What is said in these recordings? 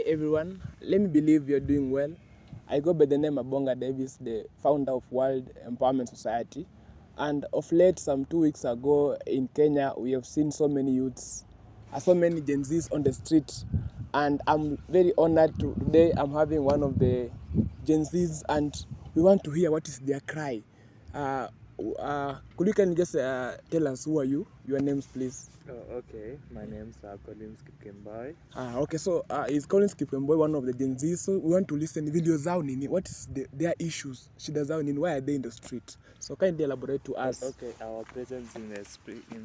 everyone, let me believe you're doing well. I go by the name Abonga Davis, the founder of World Empowerment Society. And of late, some 2 weeks ago in Kenya, we have seen so many youths, so many Gen Zs on the street. And I'm very honored today. I'm having one of the Gen Zs, and we want to hear what is their cry. Could you can just tell us who are you? Your names, please. Oh, okay. My name's Collins Kipkemboi. Okay, so is Collins Kipkemboi one of the Gen Z? So we want to listen video zao nini. What is their issues? Shida zao nini? Why are they in the street? So kindly elaborate to us. Okay, our presence in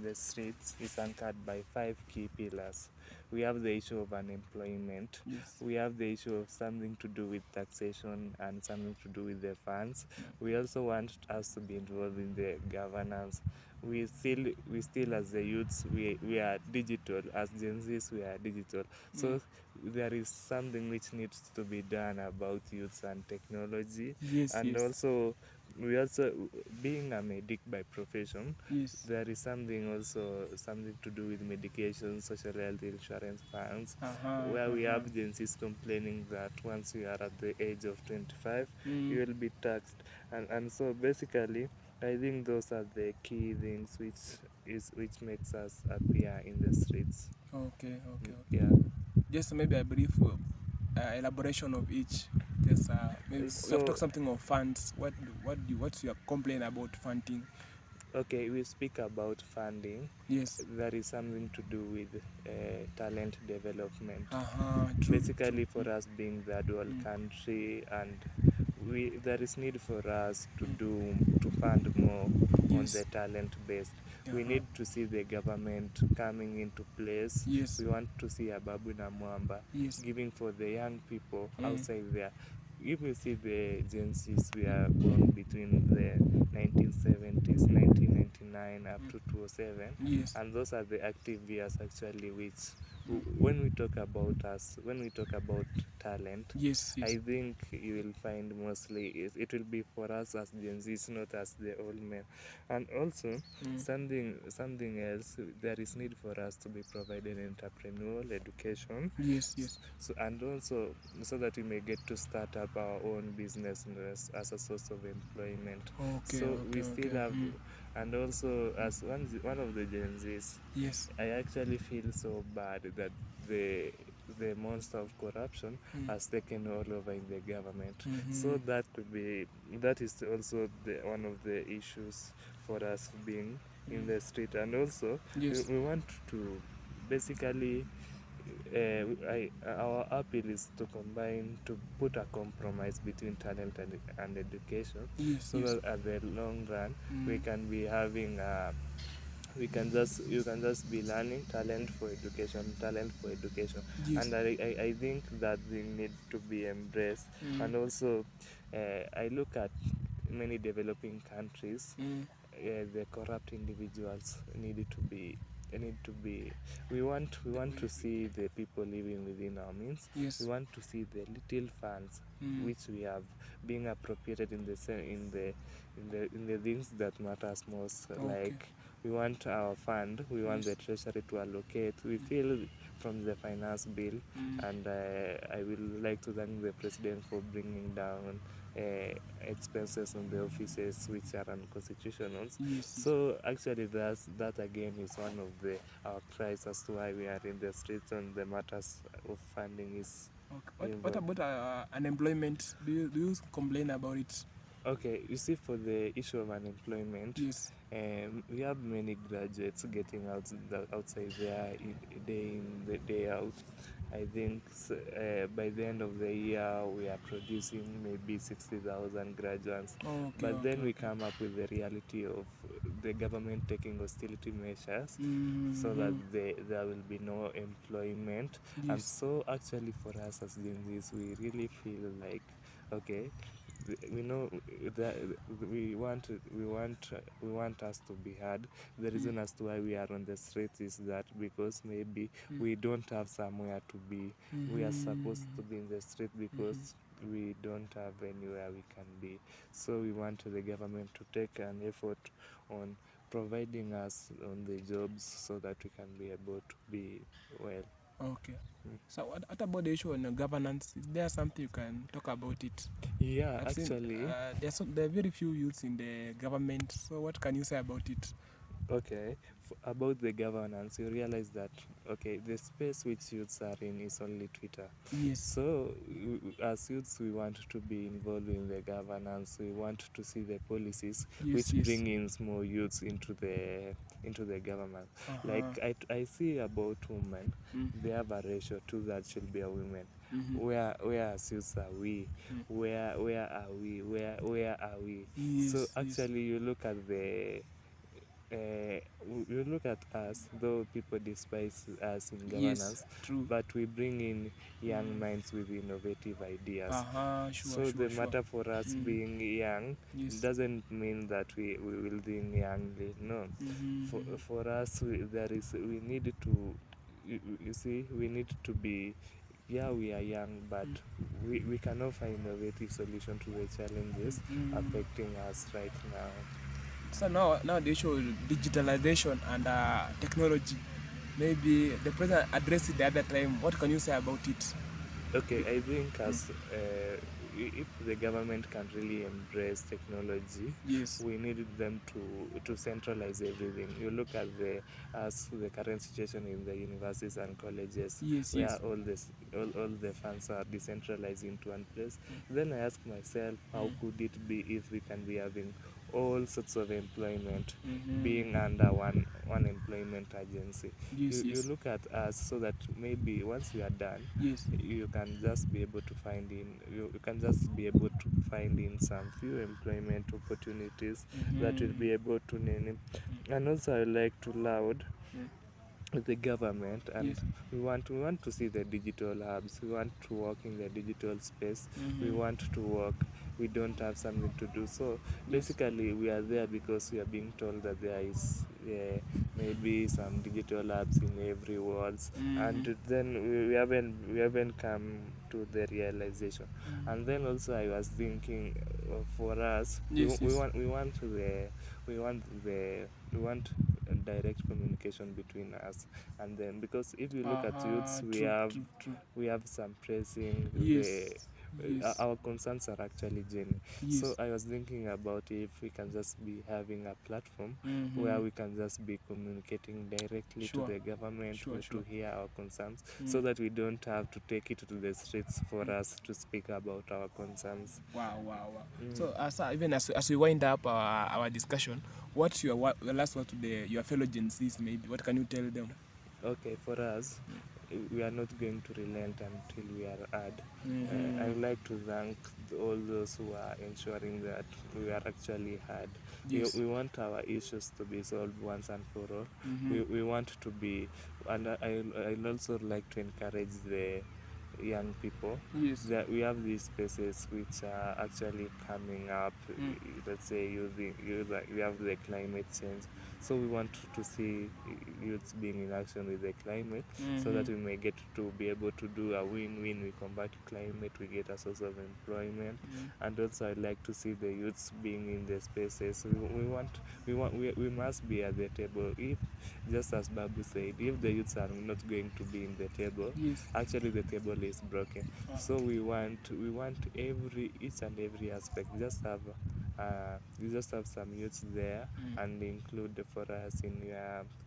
the streets is anchored by 5 key pillars. We have the issue of unemployment. Yes. We have the issue of something to do with taxation and something to do with the funds. We also want us to be involved in the governance. We still as the youths, we are digital. As Gen Zs, we are digital. So there is something which needs to be done about youths and technology. Yes, and yes. also we also, being a medic by profession, Yes. there is something to do with medication, social health insurance funds, where we have Gen Zs complaining that once you are at the age of 25, you will be taxed. And so basically, I think those are the key things which makes us appear in the streets. Okay. Yeah. Just maybe a brief elaboration of each. Just maybe we have talked something of funds. What's your complaint about funding? Okay, we speak about funding. Yes. There is something to do with talent development. True. Basically, for us being the dual country, and there is need for us to fund more on the talent based. We need to see the government coming into place. Yes. We want to see Ababu na Mwamba giving for the young people outside there. If you see the Gen Zs, we are born between the 1970s, 1999 up to 2007, and those are the active years actually which, when we talk about talent, I think you will find mostly it will be for us as Gen Zs, not as the old men. And also something else, there is need for us to be provided entrepreneurial education. Yes. So, and also so that we may get to start up our own business as a source of employment. We still have, and also as one of the Gen Zs, I actually feel so bad that the monster of corruption has taken all over in the government. So that is also one of the issues for us being in the street. And also we want to basically, our appeal is to put a compromise between talent and education, that at the long run we can be having you can just be learning talent for education. And I think that they need to be embraced. And also I look at many developing countries, the corrupt individuals need to be we want to see the people living within our means. We want to see the little funds which we have being appropriated in the things that matters most. Like, we want our fund, we want the treasury to allocate. We feel from the finance bill, and I will like to thank the president for bringing down expenses on the offices which are unconstitutional. So actually that again is one of our cries as to why we are in the streets on the matters of funding is. What about unemployment? Do you complain about it? Okay, you see, for the issue of unemployment, we have many graduates getting outside there day in, day out. I think by the end of the year we are producing maybe 60,000 graduates. But then we come up with the reality of the government taking hostility measures so that there will be no employment. And so actually for us as Gen Zs, we really feel like, okay, we know that we want us to be heard. The reason as to why we are on the streets is that because maybe we don't have somewhere to be. We are supposed to be in the street because we don't have anywhere we can be. So we want the government to take an effort on providing us on the jobs so that we can be able to be well. Okay. So what about the issue on governance? Is there something you can talk about it? Yeah, I've seen actually, there are very few youths in the government. So what can you say about it? okay, about the governance, you realize that, okay, the space which youths are in is only Twitter. Yes. So, as youths, we want to be involved in the governance. We want to see the policies which bring in more youths into the government. Like I see about women, they have a ratio two that should be a women. Where as youths are we? Where are we? Where are we? So actually, you look at the you look at us, though people despise us in governance, but we bring in young minds with innovative ideas. So the matter for us being young doesn't mean that we will think youngly. No, for us we need to you see we need to be, yeah, we are young, but we can offer innovative solution to the challenges affecting us right now. So now the issue of digitalization and technology. Maybe the president addressed it the other time. What can you say about it? Okay, I think as if the government can really embrace technology, we need them to centralize everything. You look at the current situation in the universities and colleges, where all the funds are decentralized into one place. Then I ask myself, how could it be if we can be having all sorts of employment being under one employment agency? You look at us so that maybe once you are done, you can just be able to find in some few employment opportunities that will be able to name. And also I like to loud the government, and we want to see the digital hubs. We want to work in the digital space. We want to work. We don't have something to do. So basically, we are there because we are being told that there is maybe some digital hubs in every world, and then we haven't come to the realization. And then also I was thinking, for us, we want direct communication between us and them, because if you look at youths, we have some pressing our concerns are actually genuine. So I was thinking about if we can just be having a platform where we can just be communicating directly to the government to hear our concerns, so that we don't have to take it to the streets for us to speak about our concerns. Wow. So sir, even as we wind up our discussion, what's your last word to your fellow Gen Zs? Maybe what can you tell them? Okay, for us, we are not going to relent until we are heard. I would like to thank all those who are ensuring that we are actually heard. We want our issues to be solved once and for all. We want to be, and I'd also like to encourage the young people that we have these spaces which are actually coming up. Let's say we have the climate change, so we want to see youths being in action with the climate, so that we may get to be able to do a win-win. We combat climate, we get a source of employment, and also I'd like to see the youths being in the spaces. We must be at the table. If, just as Babu said, if the youths are not going to be in the table, actually the table is broken. So we want each and every aspect. You just have some youths there, and include for us in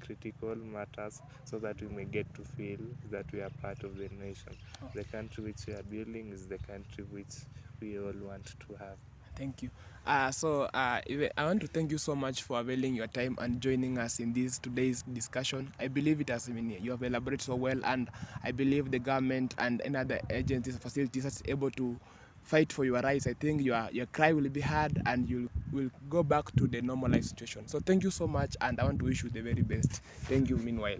critical matters, so that we may get to feel that we are part of the nation. The country which we are building is the country which we all want to have. Thank you. I want to thank you so much for availing your time and joining us in this today's discussion. I believe it has been, you have elaborated so well, and I believe the government and any other agencies, facilities are able to fight for your rights. I think your cry will be heard, and you will go back to the normal life situation. So thank you so much, and I want to wish you the very best. Thank you meanwhile.